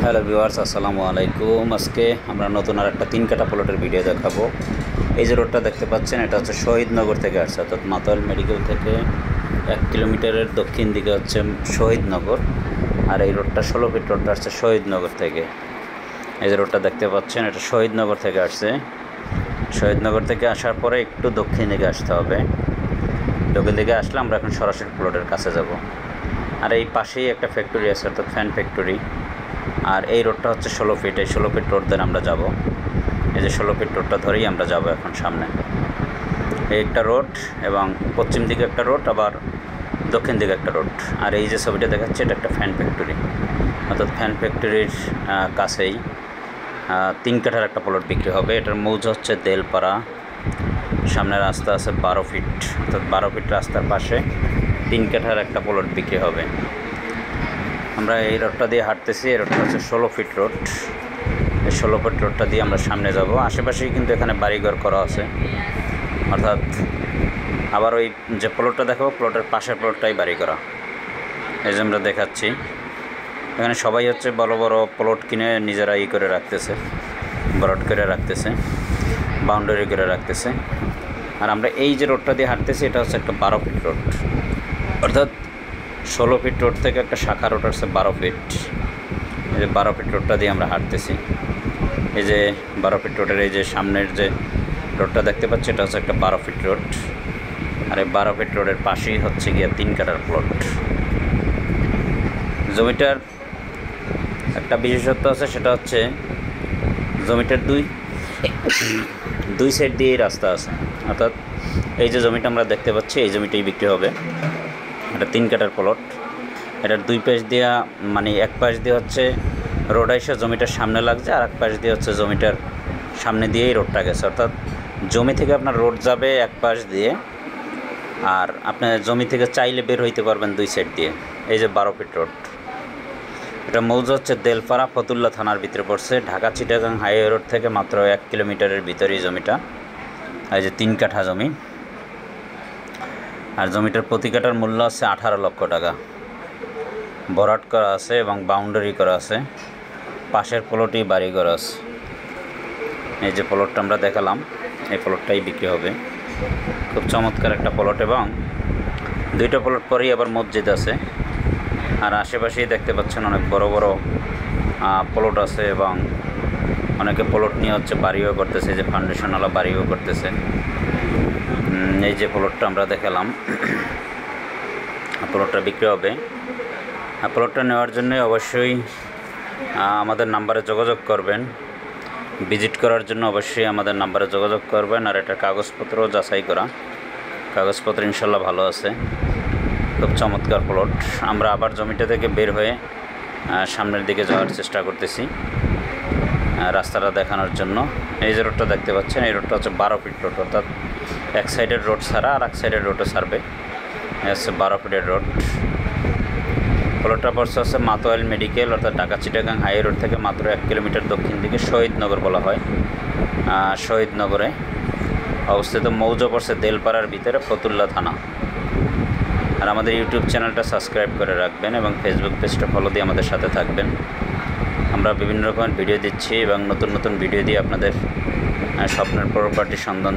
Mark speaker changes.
Speaker 1: Hello viewers, আসসালামু আলাইকুম। আজকে আমরা নতুন আর একটা 3 কাঠা প্লটের ভিডিও দেখাবো। এই যে রোডটা দেখতে পাচ্ছেন, এটা হচ্ছে শহীদনগর থেকে আসছে, অর্থাৎ মাতোয়াল মেডিকেল থেকে 1 কিলোমিটারের দক্ষিণ দিকে হচ্ছে শহীদনগর। আর এই রোডটা 16 ফিট রোডটা আসছে শহীদনগর থেকে। এই যে রোডটা দেখতে পাচ্ছেন, এটা শহীদনগর থেকে আসছে। শহীদনগর থেকে আসার পরে একটু দক্ষিণ দিকে আসতে হবে। দক্ষিণ দিকে আসলে আমরা এখন সরাসরি প্লটের কাছে যাব। আর এই পাশেই একটা ফ্যাক্টরি আছে, অর্থাৎ ফ্যান ফ্যাক্টরি। আর এই রোডটা হচ্ছে 16 ফিট। এই 16 ফিট রোড ধরে আমরা যাব। এই যে 16 ফিট রোডটা ধরেই আমরা যাব এখন সামনে। এই একটা রোড এবং পশ্চিম দিকে একটা রোড, আবার দক্ষিণ দিকে একটা রোড। আর এই যে ছবিটা দেখাচ্ছে, এটা একটা ফ্যান ফ্যাক্টরি, অর্থাৎ ফ্যান ফ্যাক্টরির কাছেই 3 কাঠার একটা প্লট বিক্রি হবে। এটার মৌজা হচ্ছে দেলপাড়া। সামনে রাস্তা আছে 12 ফিট, অর্থাৎ 12 ফিট রাস্তার পাশে 3 কাঠার একটা প্লট বিক্রি হবে। আমরা এই রোডটা দিয়ে হাঁটতেছি। এই রোডটা হচ্ছে 16 ফিট রোড। এই 16 ফিট রোডটা দিয়ে আমরা সামনে যাব। আশেপাশেই কিন্তু এখানে বাড়িঘর করা আছে, অর্থাৎ আবার ওই যে প্লটটা দেখাবো, প্লটের পাশের প্লটটাই বাড়ি করা। এই যে আমরা দেখাচ্ছি, এখানে সবাই হচ্ছে বড় বড় প্লট কিনে নিজেরা করে রাখতেছে, বরট করে রাখতেছে, বাউন্ডারি করে রাখতেছে। আর আমরা এই যে রোডটা দিয়ে হাঁটতেছি, এটা হচ্ছে একটা 12 ফিট রোড, অর্থাৎ 16 ফিট রোড থেকে একটা শাখা রোড আসছে 12 ফিট। এই যে 12 ফিট রোডটা দিয়ে আমরা হাঁটতেছি। এই যে 12 ফিট রোডের এই যে সামনের যে রোডটা দেখতে পাচ্ছি, এটা হচ্ছে একটা 12 ফিট রোড। আর এই 12 ফিট রোডের পাশেই হচ্ছে গিয়ে 3 কাঠার প্লট। জমিটার একটা বিশেষত্ব আছে, সেটা হচ্ছে জমিটার দুই সাইড দিয়েই রাস্তা আছে। অর্থাৎ এই যে জমিটা আমরা দেখতে পাচ্ছি, এই জমিটাই বিক্রি হবে। এটা 3 কাঠার প্লট। এটার দুই পাশ দিয়ে, মানে এক পাশ দিয়ে হচ্ছে রোড এসে জমিটার সামনে লাগছে, আর এক পাশ দিয়ে হচ্ছে জমিটার সামনে দিয়েই রোডটা গেছে। অর্থাৎ জমি থেকে আপনার রোড যাবে এক পাশ দিয়ে, আর আপনার জমি থেকে চাইলে বের হইতে পারবেন দুই সাইড দিয়ে। এই যে 12 ফিট রোড, এটা মৌজা হচ্ছে দেলপাড়া, ফতুল্লা থানার ভিতরে পড়ছে। ঢাকা চিটাগাং হাইওয়ে রোড থেকে মাত্র 1 কিলোমিটারের ভিতরেই জমিটা। এই যে 3 কাঠা জমি। আর জমিটার প্রতি কাঠার মূল্য আছে 18 লক্ষ টাকা। ভরাট করা আছে এবং বাউন্ডারি করা আছে। পাশের প্লটেই বাড়ি করা আছে। এই যে প্লটটা আমরা দেখালাম, এই প্লটটাই বিক্রি হবে। খুব চমৎকার একটা প্লট, এবং 2টা প্লট পরেই আবার মসজিদ আছে। আর আশেপাশেই দেখতে পাচ্ছেন অনেক বড় বড় প্লট আছে, এবং অনেকে প্লট নিয়ে হচ্ছে বাড়িও করতেছে, যে ফাউন্ডেশনওয়ালা বাড়িও করতেছে। এই যে প্লটটা আমরা দেখালাম, প্লটটা বিক্রি হবে। প্লটটা নেওয়ার জন্য অবশ্যই আমাদের নাম্বারে যোগাযোগ করবেন। ভিজিট করার জন্য অবশ্যই আমাদের নাম্বারে যোগাযোগ করবেন। আর এটা কাগজপত্র যাচাই করা, কাগজপত্র ইনশাল্লাহ ভালো আছে। খুব চমৎকার প্লট। আমরা আবার জমিটা থেকে বের হয়ে সামনের দিকে যাওয়ার চেষ্টা করতেছি রাস্তাটা দেখানোর জন্য। এই যে রোডটা দেখতে পাচ্ছেন, এই রোডটা হচ্ছে 12 ফিট রোড, অর্থাৎ এক সাইডের রোড ছাড়া আর এক সাইডের রোডে ছাড়বে। হচ্ছে 12 ফিটের রোড। প্লটটা পড়ছে হচ্ছে মাতোয়াল মেডিকেল, অর্থাৎ ঢাকা চিটাগাং হাইওয়ে রোড থেকে মাত্র 1 কিলোমিটার দক্ষিণ দিকে শহীদনগর বলা হয়। শহীদনগরে অবস্থিত। মৌজা পড়ছে দেলপাড়ার ভিতরে, ফতুল্লা থানা। আর আমাদের ইউটিউব চ্যানেলটা সাবস্ক্রাইব করে রাখবেন এবং ফেসবুক পেজটা ফলো দিয়ে আমাদের সাথে থাকবেন। আমরা বিভিন্ন রকমের ভিডিও দিচ্ছি এবং নতুন নতুন ভিডিও দিয়ে আপনাদের স্বপ্নের প্রপার্টির সন্ধান